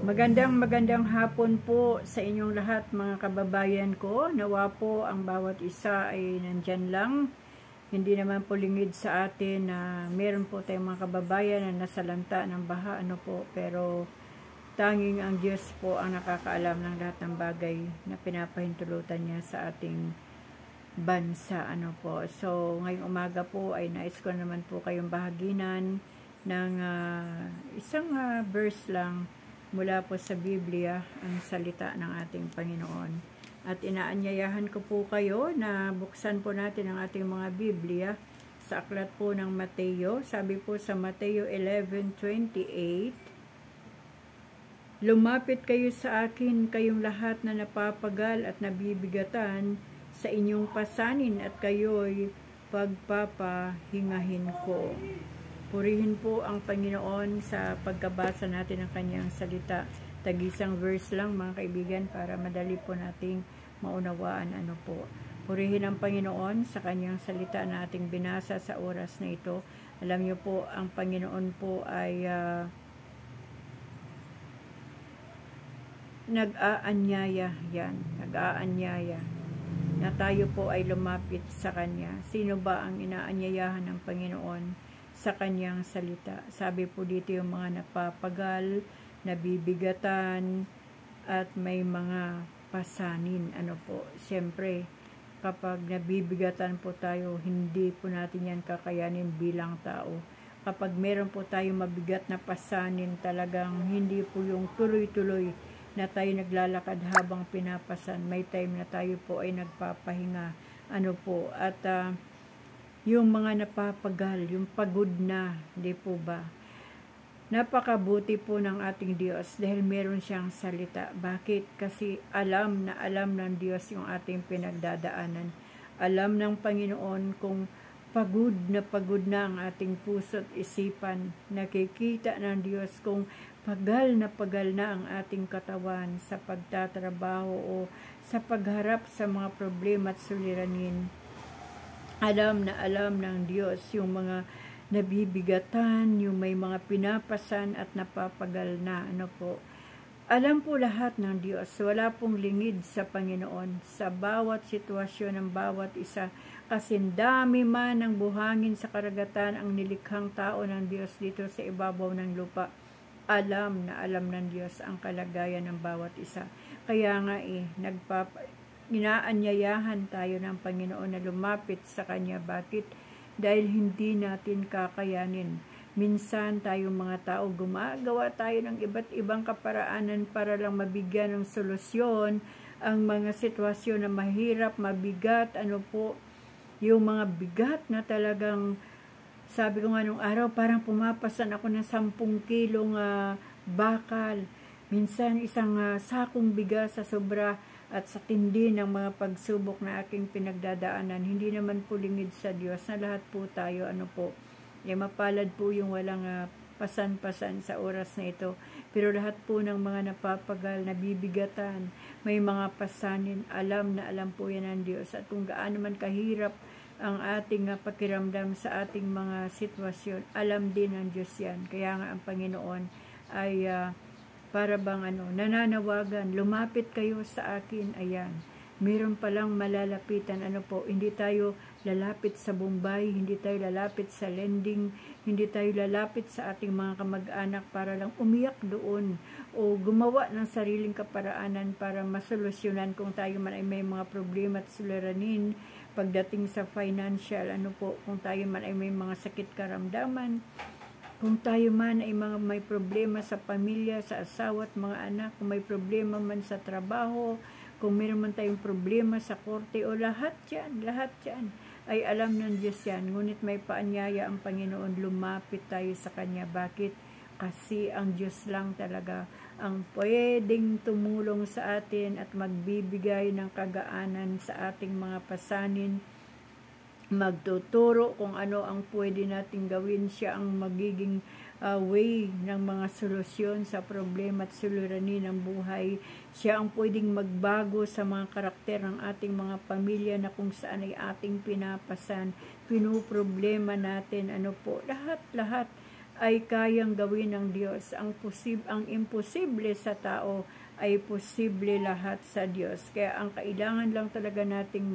Magandang hapon po sa inyong lahat mga kababayan ko. Nawa po ang bawat isa ay nandyan lang. Hindi naman po lingid sa atin na meron po tayong mga kababayan na nasalanta ng baha, pero tanging ang Diyos po ang nakakaalam ng lahat ng bagay na pinapahintulutan niya sa ating bansa, So, ngayong umaga po ay nais ko naman po kayong bahaginan ng isang verse lang mula po sa Biblia, ang salita ng ating Panginoon. At inaanyayahan ko po kayo na buksan po natin ang ating mga Biblia sa aklat po ng Mateo. Sabi po sa Mateo 11:28, "Lumapit kayo sa akin, kayong lahat na napapagal at nabibigatan sa inyong pasanin, at kayo'y pagpapahingahin ko." Purihin po ang Panginoon sa pagkabasa natin ng kanyang salita. Tag-isang verse lang mga kaibigan para madali po nating maunawaan Purihin ang Panginoon sa kanyang salita na ating binasa sa oras na ito. Alam niyo po, ang Panginoon po ay nag-aanyaya na tayo po ay lumapit sa Kanya. Sino ba ang inaanyayahan ng Panginoon sa Kanyang salita? Sabi po dito yung mga napapagal, nabibigatan, at may mga pasanin. Siyempre, kapag nabibigatan po tayo, hindi po natin yan kakayanin bilang tao. Kapag meron po tayo mabigat na pasanin, talagang hindi po yung tuloy-tuloy na tayo naglalakad habang pinapasan. May time na tayo po ay nagpapahinga. At yung mga napapagal, yung pagod na, di po ba? Napakabuti po ng ating Diyos dahil meron siyang salita. Bakit? Kasi alam ng Diyos yung ating pinagdadaanan. Alam ng Panginoon kung pagod na ang ating puso at isipan. Nakikita ng Diyos kung pagal na ang ating katawan sa pagtatrabaho o sa pagharap sa mga problema at suliranin. Alam ng Diyos yung mga nabibigatan, yung may mga pinapasan at napapagal na Alam po lahat ng Diyos. Wala pong lingid sa Panginoon sa bawat sitwasyon ng bawat isa. Kasi dami man ang buhangin sa karagatan ang nilikhang tao ng Diyos dito sa ibabaw ng lupa. Alam ng Diyos ang kalagayan ng bawat isa. Kaya nga inaanyayahan tayo ng Panginoon na lumapit sa Kanya. Bakit? Dahil hindi natin kakayanin. Minsan tayong mga tao, gumagawa tayo ng iba't ibang kaparaanan para lang mabigyan ng solusyon ang mga sitwasyon na mahirap, mabigat, yung mga bigat na talagang, sabi ko nga nung araw, parang pumapasan ako ng 10 kilong bakal. Minsan isang sakong bigas sa sobra at sa tindi ng mga pagsubok na aking pinagdadaanan. Hindi naman po lingid sa Diyos na lahat po tayo, mapalad po yung walang pasan-pasan sa oras na ito. Pero lahat po ng mga napapagal, nabibigatan, may mga pasanin, alam po yan ng Diyos. At kung gaano man kahirap ang ating pakiramdam sa ating mga sitwasyon, alam din ng Diyos yan. Kaya nga ang Panginoon ay para bang nananawagan, lumapit kayo sa akin. Ayan, meron palang malalapitan. Hindi tayo lalapit sa Bombay, hindi tayo lalapit sa lending, hindi tayo lalapit sa ating mga kamag-anak para lang umiyak doon o gumawa ng sariling kaparaanan para masolusyonan kung tayo man ay may mga problema at suliranin pagdating sa financial, kung tayo man ay may mga sakit karamdaman, kung tayo man ay may problema sa pamilya, sa asawa at mga anak, kung may problema man sa trabaho, kung meron man tayong problema sa korte, o lahat yan ay alam ng Diyos yan. Ngunit may paanyaya ang Panginoon, lumapit tayo sa Kanya. Bakit? Kasi ang Diyos lang talaga ang pwedeng tumulong sa atin at magbibigay ng kagaanan sa ating mga pasanin, magtuturo kung ano ang pwede nating gawin. Siya ang magiging way ng mga solusyon sa problema at suliranin ng buhay. Siya ang pwedeng magbago sa mga karakter ng ating mga pamilya na kung saan ay ating pinapasan, pinuproblema natin, lahat ay kayang gawin ng Diyos. Ang imposible sa tao ay posible lahat sa Diyos. Kaya ang kailangan lang talaga nating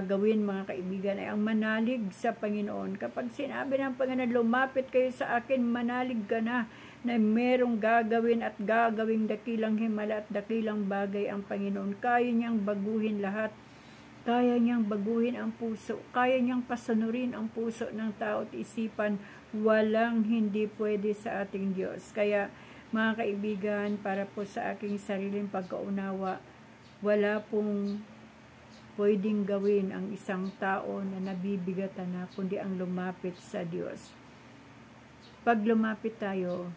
gawin, mga kaibigan, ay ang manalig sa Panginoon. Kapag sinabi ng Panginoon, lumapit kayo sa akin, manalig ka na merong gagawin at gagawing dakilang himala at dakilang bagay ang Panginoon. Kaya niyang baguhin lahat. Kaya niyang baguhin ang puso. Kaya niyang pasanurin ang puso ng tao at isipan. Walang hindi pwede sa ating Diyos. Kaya, mga kaibigan, para po sa aking sariling pagkaunawa, wala pong pwedeng gawin ang isang tao na nabibigatan na, kundi ang lumapit sa Diyos. Pag lumapit tayo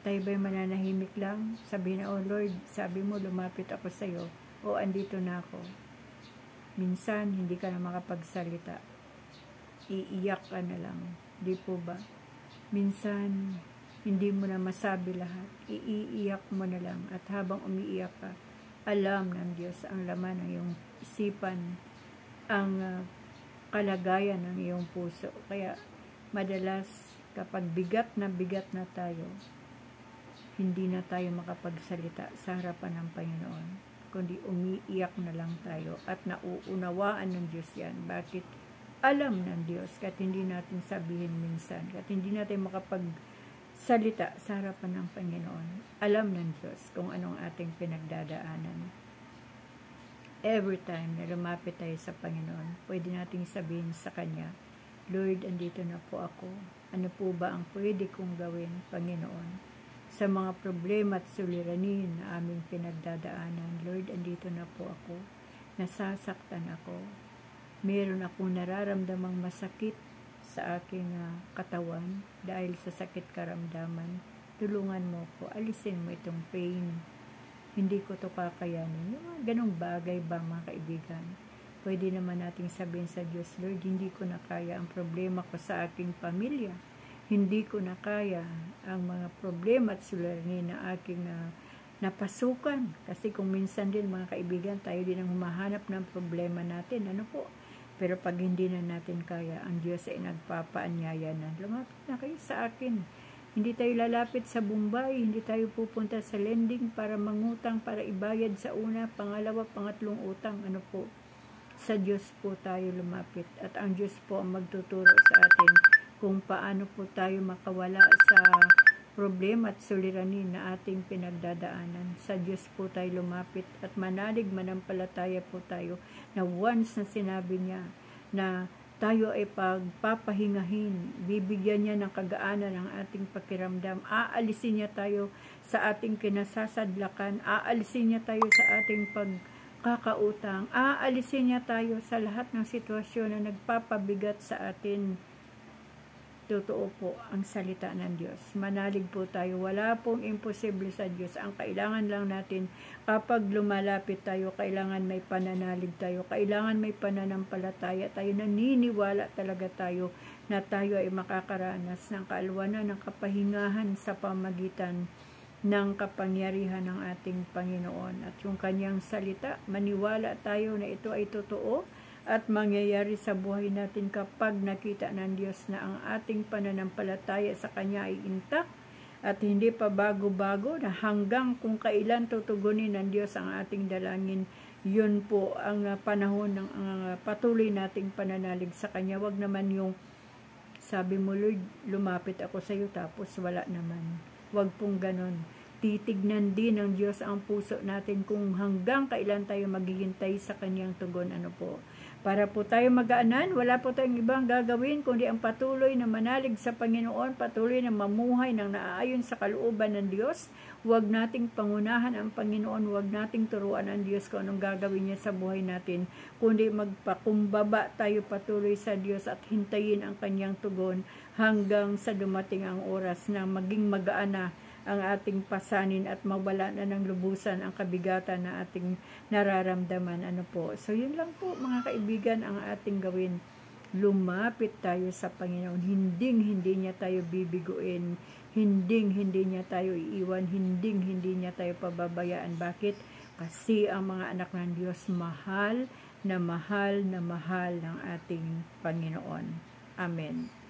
ba'y mananahimik lang? Sabi na, oh Lord, sabi mo lumapit ako sa iyo. O andito na ako. Minsan, hindi ka na makapagsalita. Iiyak ka na lang. Di po ba? Minsan, hindi mo na masabi lahat. Iiyak mo na lang. At habang umiiyak ka, alam ng Diyos ang laman ng iyong isipan, ang kalagayan ng iyong puso. Kaya, madalas, kapag bigat na tayo, hindi na tayo makapagsalita sa harapan ng Panginoon, kundi umiiyak na lang tayo at nauunawaan ng Diyos yan. Bakit? Alam ng Diyos, kahit hindi natin sabihin minsan, kahit hindi natin makapagsalita sa harapan ng Panginoon, alam ng Diyos kung anong ating pinagdadaanan. Every time na lumapit tayo sa Panginoon, pwede nating sabihin sa Kanya, Lord, andito na po ako. Ano po ba ang pwede kong gawin, Panginoon? Sa mga problema at suliranin na aming pinagdadaanan, Lord, andito na po ako. Nasasaktan ako. Meron akong nararamdamang masakit sa aking katawan dahil sa sakit karamdaman. Tulungan mo ko. Alisin mo itong pain. Hindi ko to kakayanin. Yung ganong bagay ba, mga kaibigan? Pwede naman nating sabihin sa Diyos, Lord, hindi ko na kaya ang problema ko sa aking pamilya. Hindi ko na kaya ang mga problema at suliranin na aking napasukan. Kasi kung minsan din, mga kaibigan, tayo din ang humahanap ng problema natin. Ano po? Pero pag hindi na natin kaya, ang Diyos ay nagpapaanyaya na, lumapit na kayo sa akin. Hindi tayo lalapit sa Bombay, hindi tayo pupunta sa lending para mangutang, para ibayad sa una, pangalawa, pangatlong utang. Ano po? Sa Diyos po tayo lumapit. At ang Diyos po ang magtuturo sa atin kung paano po tayo makawala sa problema at suliranin na ating pinagdadaanan. Sa Diyos po tayo lumapit at manalig, manampalataya po tayo na once na sinabi niya na tayo ay pagpapahingahin, bibigyan niya ng kagaanan ang ating pakiramdam, aalisin niya tayo sa ating kinasasadlakan, aalisin niya tayo sa ating pagkakautang, aalisin niya tayo sa lahat ng sitwasyon na nagpapabigat sa atin. Totoo po ang salita ng Diyos. Manalig po tayo. Wala pong imposible sa Diyos. Ang kailangan lang natin, kapag lumalapit tayo, kailangan may pananalig tayo. Kailangan may pananampalataya tayo. Naniniwala talaga tayo na tayo ay makakaranas ng kaalwanan, ng kapahingahan sa pamagitan ng kapangyarihan ng ating Panginoon. At yung kanyang salita, maniwala tayo na ito ay totoo at mangyayari sa buhay natin kapag nakita ng Diyos na ang ating pananampalataya sa Kanya ay intact at hindi pa bago-bago, na hanggang kung kailan tutugunin ng Diyos ang ating dalangin. Yun po ang panahon ng patuloy nating pananalig sa Kanya. Wag naman yung sabi mo, Lord, lumapit ako sa iyo tapos wala naman. Wag pong ganon. Titignan din ng Diyos ang puso natin kung hanggang kailan tayo maghihintay sa Kanyang tugon. Ano po? Para po tayo magaanan, wala po tayong ibang gagawin kundi ang patuloy na manalig sa Panginoon, patuloy na mamuhay ng naaayon sa kalooban ng Diyos. Huwag nating pangunahan ang Panginoon, huwag nating turuan ang Diyos kung anong gagawin niya sa buhay natin, kundi magpakumbaba tayo patuloy sa Diyos at hintayin ang Kanyang tugon hanggang sa dumating ang oras na maging magaan na ang ating pasanin at mawala na ng lubusan ang kabigatan na ating nararamdaman. Ano po? So, yun lang po, mga kaibigan, ang ating gawin. Lumapit tayo sa Panginoon. Hindi niya tayo bibiguin. Hindi niya tayo iiwan. Hindi niya tayo pababayaan. Bakit? Kasi ang mga anak ng Diyos mahal na mahal ng ating Panginoon. Amen.